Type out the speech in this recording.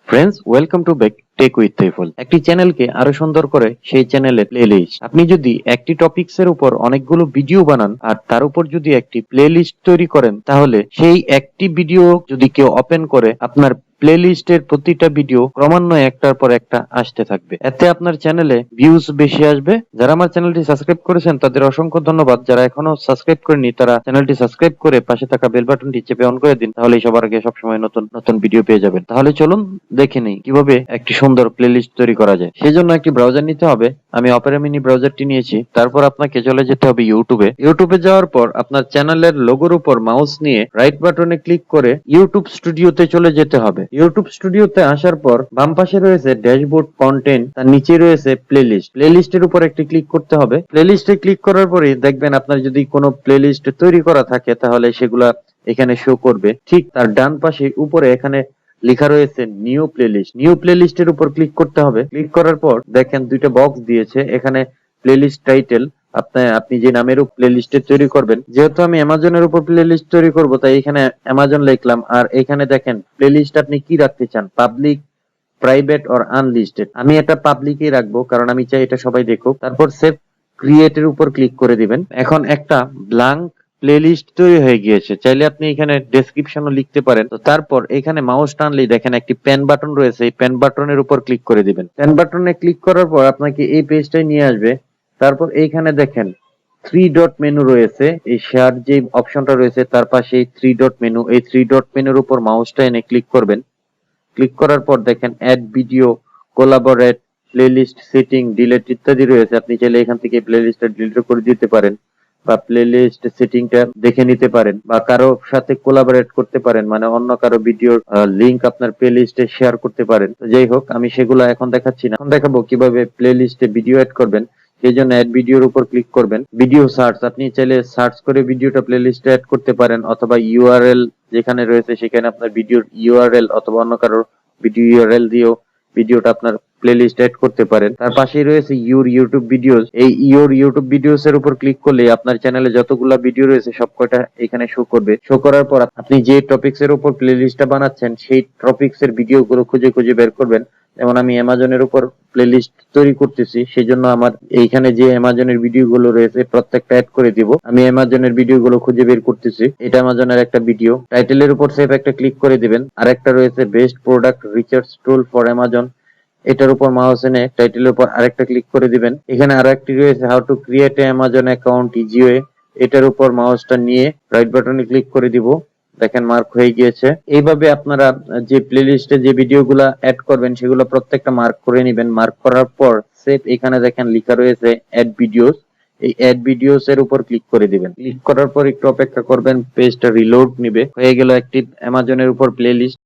Friends, welcome to back tech with Taiful. একটি চ্যানেলকে আরো সুন্দর করে সেই চ্যানেলের প্লেলিস্ট। আপনি যদি একটি টপিকস এর উপর অনেকগুলো ভিডিও বানান আর তার উপর যদি একটি প্লেলিস্ট তৈরি করেন, তাহলে সেই একটি ভিডিও যদি কেউ ওপেন করে আপনার প্লেলিস্টের প্রতিটা ভিডিও ক্রমান্বয়ে একটার পর একটা আসতে থাকবে। এতে আপনার চ্যানেলে ভিউজ বেশি আসবে। যারা আমার চ্যানেলটি সাবস্ক্রাইব করেছেন তাদের অসংখ্য ধন্যবাদ। যারা এখনো সাবস্ক্রাইব করেনি তারা চ্যানেলটি সাবস্ক্রাইব করে পাশে থাকা বেল বাটনটি চেপে অন করে দিন, তাহলে সবার আগে সবসময় নতুন নতুন ভিডিও পেয়ে যাবেন। তাহলে চলুন দেখে নেই কিভাবে একটি সুন্দর প্লেলিস্ট তৈরি করা যায়। সেজন্য একটি ব্রাউজার নিতে হবে। আমি অপেরা মিনি ব্রাউজারটি নিয়েছি। তারপর আপনাকে চলে যেতে হবে ইউটিউবে যাওয়ার পর আপনার চ্যানেলের লোগোর উপর মাউস নিয়ে রাইট বাটনে ক্লিক করে ইউটিউব স্টুডিওতে চলে যেতে হবে। ইউটিউব স্টুডিওতে আসার পর বাম পাশে রয়েছে ড্যাশবোর্ড কন্টেন্ট, তার নিচে রয়েছে প্লেলিস্টের উপর একটি ক্লিক করতে হবে। প্লেলিস্টে ক্লিক করার পরে দেখবেন আপনার যদি কোনো প্লেলিস্ট তৈরি করা থাকে তাহলে সেগুলা এখানে শো করবে। ঠিক তার ডান পাশে উপরে এখানে লেখা রয়েছে নিউ প্লেলিস্টের উপর ক্লিক করতে হবে। ক্লিক করার পর দেখেন দুইটা বক্স দিয়েছে, এখানে প্লেলিস্ট টাইটেল, আপনি যে নামের প্লেলিস্টে তৈরি করবেন। যেহেতু আমি অ্যামাজনের উপর প্লেলিস্ট তৈরি করব তাই এখানে অ্যামাজন লিখলাম। আর এখানে দেখেন প্লেলিস্ট আপনি কি রাখতে চান, পাবলিক, প্রাইভেট অর আনলিস্টেড। আমি এটা পাবলিকই রাখবো কারণ আমি চাই এটা সবাই দেখুক। তারপর সেভ ক্রিয়েটের উপর ক্লিক করে দিবেন। এখন একটা ব্ল্যাঙ্ক প্লেলিস্ট তৈরি হয়ে গিয়েছে। চাইলে আপনি এখানে ডেসক্রিপশনও লিখতে পারেন। তো তারপর এখানে মাউস টানলেই দেখেন একটি পেন বাটন রয়েছে, এই পেন বাটনের উপর ক্লিক করে দিবেন। পেন বাটনে ক্লিক করার পর আপনাকে এই পেজটাই নিয়ে আসবে। তারপর এইখানে দেখেন থ্রি ডট মেনু রয়েছে, এই শেয়ার যে অপশনটা রয়েছে তার পাশে থ্রি ডট মেনু, এই থ্রি ডট মেনুর উপর মাউসটা এনে ক্লিক করবেন। ক্লিক করার পর দেখেন add video, collaborate, playlist setting, delete ইত্যাদি রয়েছে। আপনি চাইলে এখান থেকে প্লেলিস্টটা ডিলিট করে দিতে পারেন বা প্লেলিস্ট সেটিংটা দেখে নিতে পারেন বা কারো সাথে কোলাবোরেট করতে পারেন, মানে অন্য কারো ভিডিওর লিংক আপনার প্লেলিস্টে শেয়ার করতে পারেন। যাই হোক, আমি সেগুলো এখন দেখাচ্ছি না। এখন দেখাবো কিভাবে প্লেলিস্টে ভিডিও অ্যাড করবেন। সেই জন্য অ্যাড ভিডিওর উপর ক্লিক করবেন। ভিডিও সার্চ, আপনি চাইলে সার্চ করে ভিডিওটা প্লেলিস্টে অ্যাড করতে পারেন, অথবা ইউআরএল যেখানে রয়েছে সেখানে আপনার ভিডিওর ইউআরএল অথবা অন্য কারোর ভিডিও ইউআরএল দিয়েও ভিডিওটা আপনার প্লেলিস্ট অ্যাড করতে পারেন। তার পাশেই রয়েছে ইউর ইউটিউব ভিডিওস। এই ইউর ইউটিউব ভিডিওস এর উপর ক্লিক করলে আপনার চ্যানেলে যতগুলা ভিডিও রয়েছে সবকটা এখানে শো করবে। শো করার পর আপনি যে টপিকস এর উপর প্লেলিস্টটা বানাচ্ছেন সেই টপিকস এর ভিডিওগুলো খুঁজে খুঁজে বের করবেন। যেমন আমি অ্যামাজনের উপর প্লেলিস্ট তৈরি করতেছি, সেই জন্য আমার এইখানে যে অ্যামাজনের ভিডিওগুলো রয়েছে প্রত্যেকটা অ্যাড করে দিব। আমি অ্যামাজনের ভিডিওগুলো খুঁজে বের করতেছি। এটা অ্যামাজনের একটা ভিডিও। টাইটেলের উপর সেভ একটা ক্লিক করে দিবেন। আর একটা রয়েছে best product research tool for Amazon, এটার উপর মাউস এনে টাইটেলের উপর আরেকটা ক্লিক করে দিবেন। এখানে আরো একটি রয়েছে how to create a Amazon account easy way, এটার উপর মাউসটা নিয়ে রাইট বাটনে ক্লিক করে দিব। দেখেন মার্ক হয়ে গিয়েছে। এইভাবে আপনারা যে প্লেলিস্টে যে ভিডিওগুলো অ্যাড করবেন সেগুলো প্রত্যেকটা মার্ক করে নেবেন। মার্ক করার পর সেভ, এখানে দেখেন লেখা রয়েছে অ্যাড ভিডিওস, এই অ্যাড ভিডিওস এর উপর ক্লিক করে দিবেন। ক্লিক করার পর একটু অপেক্ষা করবেন, পেজটা রিলোড নিবে। হয়ে গেল একটি অ্যামাজনের উপর প্লেলিস্ট।